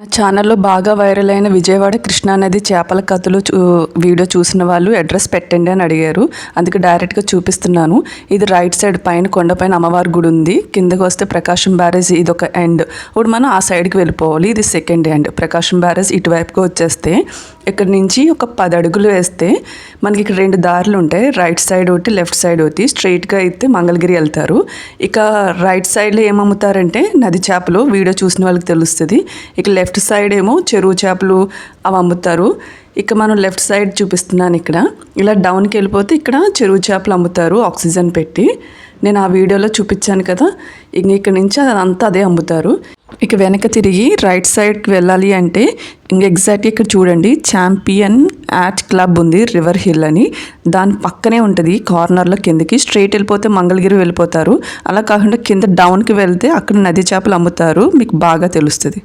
నా ఛానల్లో బాగా వైరల్ అయిన విజయవాడ కృష్ణానది చేపల కథలు వీడియో చూసిన వాళ్ళు అడ్రస్ పెట్టండి అని అడిగారు. అందుకే డైరెక్ట్గా చూపిస్తున్నాను. ఇది రైట్ సైడ్ పైన కొండపైన అమ్మవారి గుడి ఉంది. కిందకి వస్తే ప్రకాశం బ్యారేజ్ ఇది ఒక ఎండ్. ఇప్పుడు మనం ఆ సైడ్కి వెళ్ళిపోవాలి. ఇది సెకండ్ ఎండ్. ప్రకాశం బ్యారేజ్ ఇటువైపుకి వచ్చేస్తే ఇక్కడ నుంచి ఒక 10 అడుగులు వేస్తే మనకి ఇక్కడ 2 దారులు ఉంటాయి. రైట్ సైడ్ ఒకటి, లెఫ్ట్ సైడ్ ఒకటి. స్ట్రైట్గా అయితే మంగళగిరి వెళ్తారు. ఇక రైట్ సైడ్లో ఏమమ్ముతారంటే నది చేపలు. వీడియో చూసిన వాళ్ళకి తెలుస్తుంది. ఇక లెఫ్ట్ సైడ్ ఏమో చెరువు చేపలు అవి అమ్ముతారు. ఇక మనం లెఫ్ట్ సైడ్ చూపిస్తున్నాను. ఇక్కడ ఇలా డౌన్కి వెళ్ళిపోతే ఇక్కడ చెరువు చేపలు అమ్ముతారు ఆక్సిజన్ పెట్టి. నేను ఆ వీడియోలో చూపించాను కదా. ఇక్కడ నుంచి అదంతా అదే అమ్ముతారు. ఇక వెనక తిరిగి రైట్ సైడ్కి వెళ్ళాలి అంటే ఎగ్జాక్ట్గా ఇక్కడ చూడండి, ఛాంపియన్ యాట్ క్లబ్ ఉంది రివర్ హిల్ అని. దాని పక్కనే ఉంటుంది కార్నర్లో. కిందకి స్ట్రైట్ వెళ్ళిపోతే మంగళగిరి వెళ్ళిపోతారు. అలా కాకుండా కింద డౌన్కి వెళ్తే అక్కడ నది చేపలు అమ్ముతారు. మీకు బాగా తెలుస్తుంది.